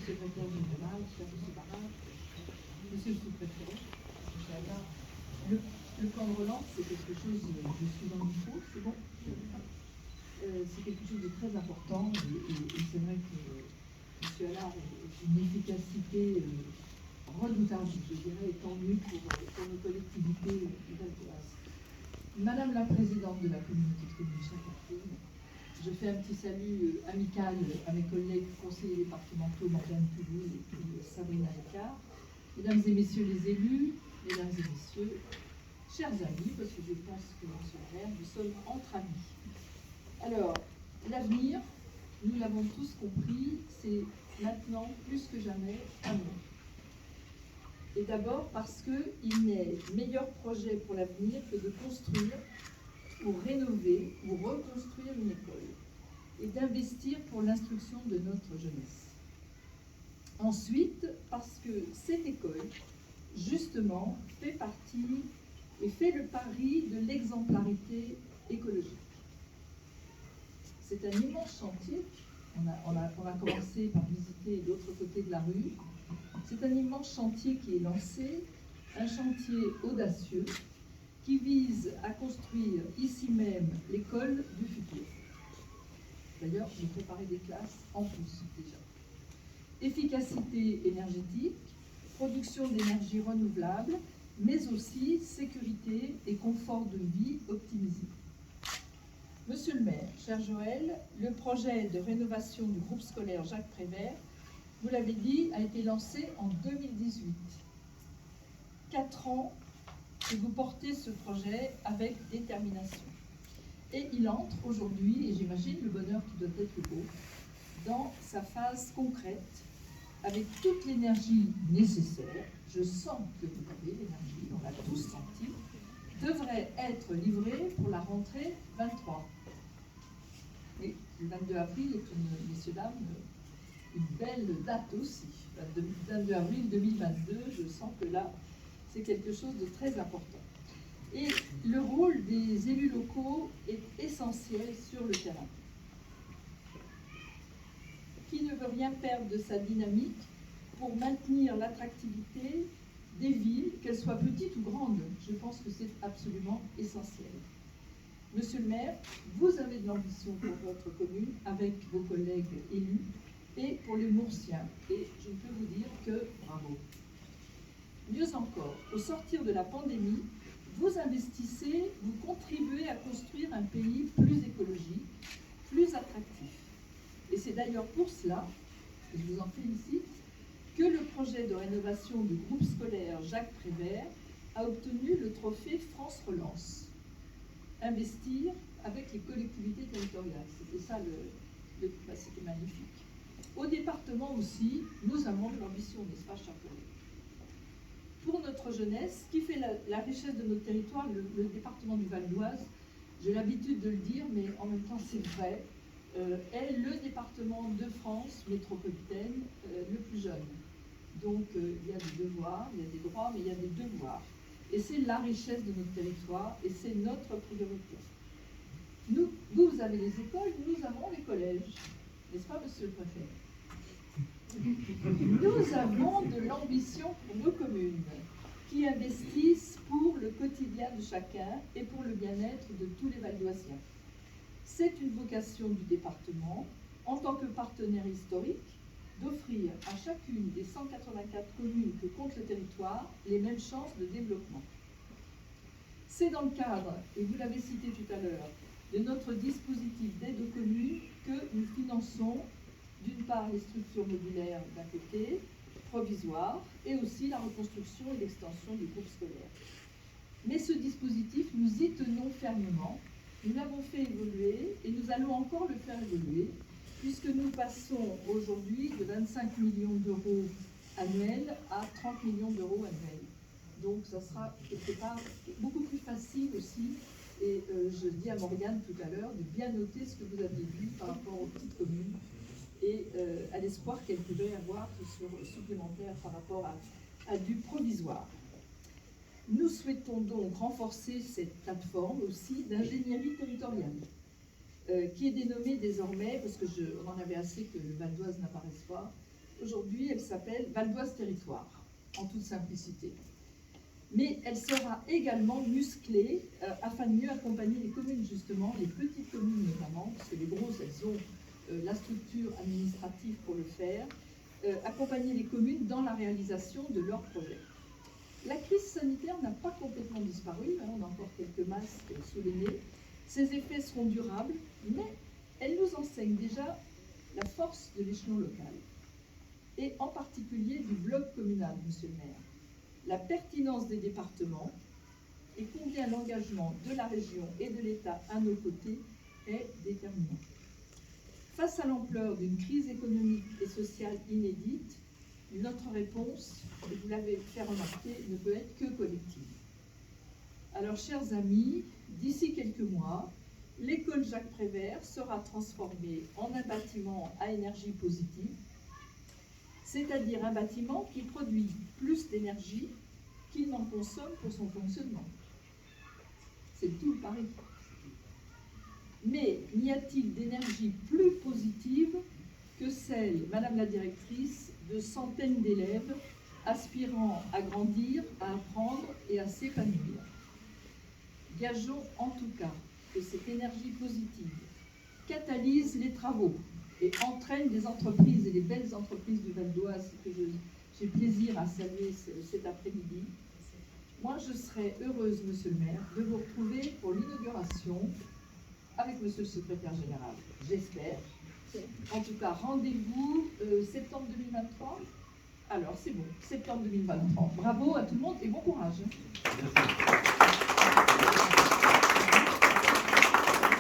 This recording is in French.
secrétaire général, cher M. Barrage, monsieur le sous-préfet, Inch'Allah. Le plan de relance, c'est quelque chose, je suis dans le micro, c'est bon, c'est quelque chose de très important et c'est vrai que M. Allard est une efficacité redoutable, je dirais, et tant mieux pour nos collectivités d'Alsace. Madame la présidente de la communauté de communes Chacartine, je fais un petit salut amical à mes collègues conseillers départementaux, Madame Toulouse et puis Sabrina Lecard, mesdames et messieurs les élus, mesdames et messieurs, chers amis, parce que je pense que dans ce maire, nous sommes entre amis. Alors, l'avenir, nous l'avons tous compris, c'est maintenant plus que jamais à nous. Et d'abord parce qu'il n'est meilleur projet pour l'avenir que de construire ou rénover ou reconstruire une école et d'investir pour l'instruction de notre jeunesse. Ensuite, parce que cette école, justement, fait partie et fait le pari de l'exemplarité écologique. C'est un immense chantier. On a commencé par visiter l'autre côté de la rue. C'est un immense chantier qui est lancé, un chantier audacieux qui vise à construire ici même l'école du futur. D'ailleurs, j'ai préparé des classes en plus déjà. Efficacité énergétique, production d'énergie renouvelable, mais aussi sécurité et confort de vie optimisé. Monsieur le maire, cher Joël, le projet de rénovation du groupe scolaire Jacques Prévert, vous l'avez dit, a été lancé en 2018. 4 ans que vous portez ce projet avec détermination. Et il entre aujourd'hui, et j'imagine le bonheur qui doit être le beau, dans sa phase concrète, avec toute l'énergie nécessaire. Je sens que vous avez l'énergie, on l'a tous senti, devrait être livré pour la rentrée 23. Et le 22 avril est, messieurs, dames, une belle date aussi. 22 avril 2022, je sens que là, c'est quelque chose de très important. Et le rôle des élus locaux est essentiel sur le terrain. Qui ne veut rien perdre de sa dynamique pour maintenir l'attractivité des villes, qu'elles soient petites ou grandes? Je pense que c'est absolument essentiel. Monsieur le maire, vous avez de l'ambition pour votre commune avec vos collègues élus et pour les Moursiens. Et je ne peux vous dire que bravo. Mieux encore, au sortir de la pandémie, vous investissez, vous contribuez à construire un pays plus écologique, plus attractif. Et c'est d'ailleurs pour cela, et je vous en félicite, que le projet de rénovation du groupe scolaire Jacques Prévert a obtenu le trophée France Relance. Investir avec les collectivités territoriales. C'était ça, c'était magnifique. Au département aussi, nous avons de l'ambition, n'est-ce pas, chers collègues? Pour notre jeunesse, qui fait la richesse de notre territoire, le département du Val d'Oise, j'ai l'habitude de le dire, mais en même temps c'est vrai, est le département de France métropolitaine le plus jeune. Donc il y a des devoirs, il y a des droits, mais il y a des devoirs. Et c'est la richesse de notre territoire et c'est notre priorité. Vous avez les écoles, nous avons les collèges. N'est-ce pas, monsieur le préfet? Nous avons de l'ambition pour nos communes qui investissent pour le quotidien de chacun et pour le bien-être de tous les Valdoisiens. C'est une vocation du département, en tant que partenaire historique, d'offrir à chacune des 184 communes que compte le territoire les mêmes chances de développement. C'est dans le cadre, et vous l'avez cité tout à l'heure, de notre dispositif d'aide aux communes que nous finançons d'une part les structures modulaires d'un côté, provisoires, et aussi la reconstruction et l'extension du groupe scolaire. Mais ce dispositif, nous y tenons fermement, nous l'avons fait évoluer et nous allons encore le faire évoluer, puisque nous passons aujourd'hui de 25 millions d'euros annuels à 30 millions d'euros annuels. Donc ça sera quelque part beaucoup plus facile aussi, et je dis à Morgane tout à l'heure de bien noter ce que vous avez vu par rapport aux petites communes, et à l'espoir qu'elle pourrait avoir supplémentaire par rapport à du provisoire. Nous souhaitons donc renforcer cette plateforme aussi d'ingénierie territoriale, qui est dénommée désormais, parce que on en avait assez que le Val d'Oise n'apparaisse pas, Aujourd'hui, elle s'appelle Val d'Oise Territoire, en toute simplicité. Mais elle sera également musclée afin de mieux accompagner les communes, justement, les petites communes notamment, parce que les grosses, elles ont la structure administrative pour le faire, accompagner les communes dans la réalisation de leurs projets. La crise sanitaire n'a pas complètement disparu, hein, on a encore quelques masques sous les nez. Ses effets seront durables, mais elle nous enseigne déjà la force de l'échelon local, et en particulier du bloc communal, monsieur le maire, la pertinence des départements et combien l'engagement de la région et de l'État à nos côtés est déterminant. Face à l'ampleur d'une crise économique et sociale inédite, notre réponse, et vous l'avez fait remarquer, ne peut être que collective. Alors, chers amis, d'ici quelques mois, l'école Jacques Prévert sera transformée en un bâtiment à énergie positive, c'est-à-dire un bâtiment qui produit plus d'énergie qu'il n'en consomme pour son fonctionnement. C'est tout le pari. Mais n'y a-t-il d'énergie plus positive que celle, Madame la Directrice, de centaines d'élèves aspirant à grandir, à apprendre et à s'épanouir? Gageons en tout cas que cette énergie positive catalyse les travaux et entraîne les entreprises et les belles entreprises du Val d'Oise que j'ai plaisir à saluer cet après-midi. Moi, je serais heureuse, monsieur le maire, de vous retrouver pour l'inauguration avec monsieur le secrétaire général, j'espère. En tout cas, rendez-vous septembre 2023. Alors, c'est bon, septembre 2023. Bravo à tout le monde et bon courage. Merci.